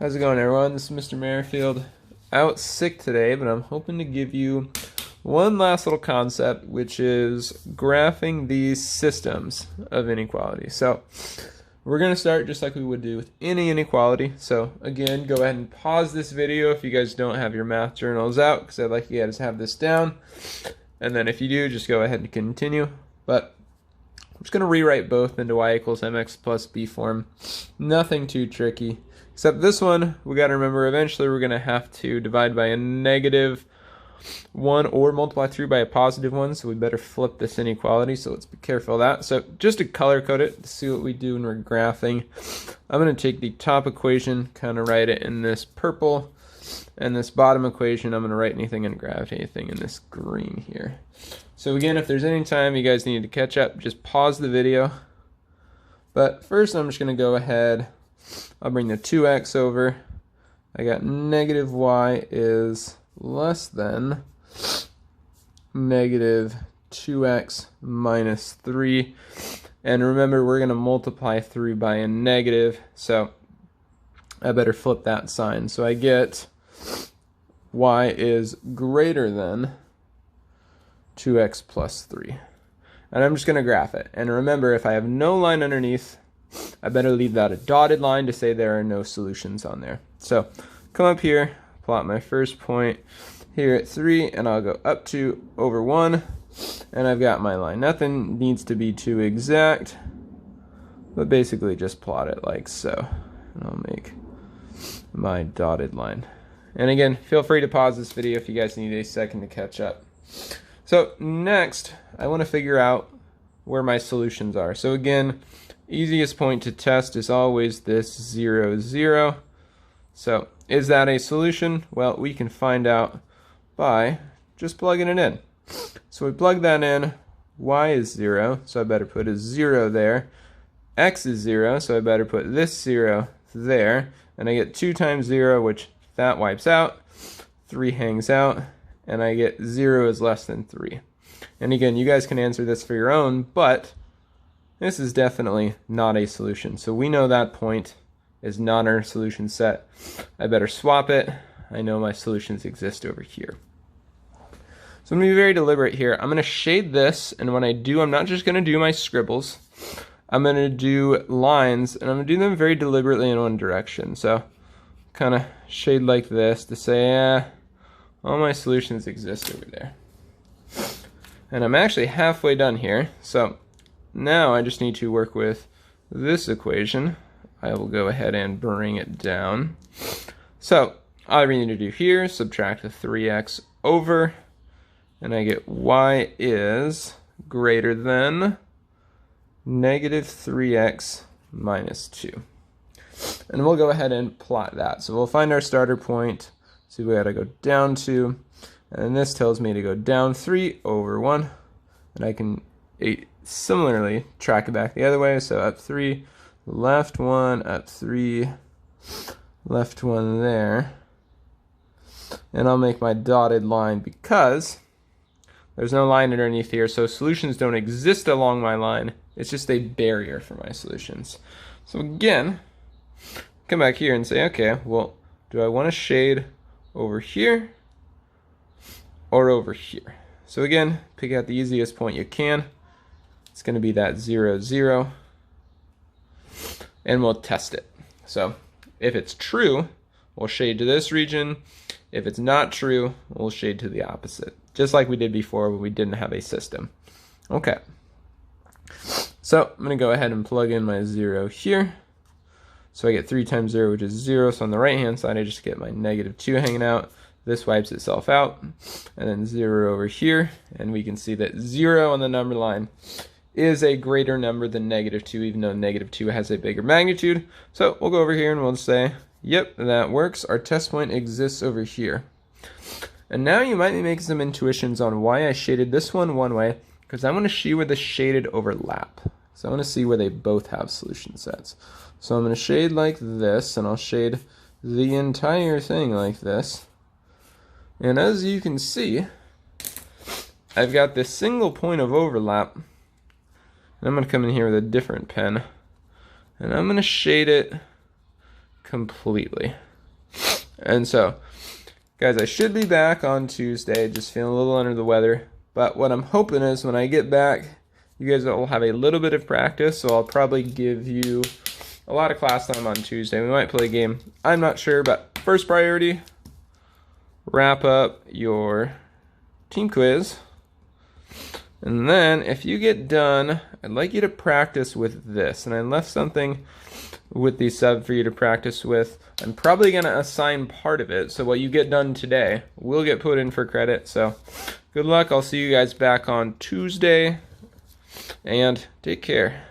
How's it going, everyone? This is Mr. Merrifield. Out sick today, but I'm hoping to give you one last little concept, which is graphing these systems of inequality. So we're going to start just like we would do with any inequality. So again, go ahead and pause this video if you guys don't have your math journals out, because I'd like you guys to have this down. And then if you do, just go ahead and continue. But I'm just going to rewrite both into y equals mx plus b form. Nothing too tricky. Except this one, we got to remember eventually we're going to have to divide by a negative 1 or multiply through by a positive 1, so we better flip this inequality, so let's be careful of that. So just to color code it, to see what we do when we're graphing, I'm going to take the top equation, kind of write it in this purple, and this bottom equation, I'm going to write anything and graph anything in this green here. So again, if there's any time you guys need to catch up, just pause the video. But first I'm just going to go ahead, I'll bring the 2x over. I got negative y is less than negative 2x minus 3. And remember, we're going to multiply through by a negative, so I better flip that sign. So I get y is greater than 2x plus 3. And I'm just going to graph it. And remember, if I have no line underneath, I better leave that a dotted line to say there are no solutions on there. So come up here, plot my first point here at 3, and I'll go up to over 1, and I've got my line. Nothing needs to be too exact, but basically just plot it like so. And I'll make my dotted line. And again, feel free to pause this video if you guys need a second to catch up. So next, I want to figure out where my solutions are. So again, easiest point to test is always this 0, 0. So is that a solution? Well, we can find out by just plugging it in. So we plug that in, y is 0, so I better put a 0 there. X is 0, so I better put this 0 there. And I get 2 times 0, which that wipes out. 3 hangs out, and I get 0 is less than 3. And again, you guys can answer this for your own, but this is definitely not a solution. So we know that point is not our solution set. I better swap it. I know my solutions exist over here. So I'm going to be very deliberate here. I'm going to shade this, and when I do, I'm not just going to do my scribbles. I'm going to do lines, and I'm going to do them very deliberately in one direction. So kind of shade like this to say, all my solutions exist over there. And I'm actually halfway done here. So now I just need to work with this equation. I will go ahead and bring it down. So all I really need to do here is subtract the 3x over, and I get y is greater than negative 3x minus 2. And we'll go ahead and plot that. So we'll find our starter point. So we got to go down 2. And this tells me to go down 3 over 1. And I can similarly track it back the other way. So up 3, left 1, up 3, left 1 there. And I'll make my dotted line because there's no line underneath here. So solutions don't exist along my line. It's just a barrier for my solutions. So again, come back here and say, okay, well, do I want to shade over here or over here? So again, pick out the easiest point you can. It's going to be that 0, 0. And we'll test it. So if it's true, we'll shade to this region. If it's not true, we'll shade to the opposite. Just like we did before when we didn't have a system. Okay. So I'm going to go ahead and plug in my 0 here. So I get 3 times 0, which is 0. So on the right-hand side, I just get my negative 2 hanging out. This wipes itself out. And then 0 over here. And we can see that 0 on the number line is a greater number than negative 2, even though negative 2 has a bigger magnitude. So we'll go over here and we'll say, yep, that works. Our test point exists over here. And now you might be making some intuitions on why I shaded this one way, because I want to see where the shaded overlap. So I want to see where they both have solution sets. So I'm going to shade like this, and I'll shade the entire thing like this. And as you can see, I've got this single point of overlap. And I'm going to come in here with a different pen, and I'm going to shade it completely. And so, guys, I should be back on Tuesday, just feeling a little under the weather. But what I'm hoping is when I get back, you guys will have a little bit of practice, so I'll probably give you a lot of class time on Tuesday. We might play a game. I'm not sure, but first priority, wrap up your team quiz. And then if you get done, I'd like you to practice with this. And I left something with the sub for you to practice with. I'm probably going to assign part of it, so what you get done today will get put in for credit. So good luck. I'll see you guys back on Tuesday, and take care.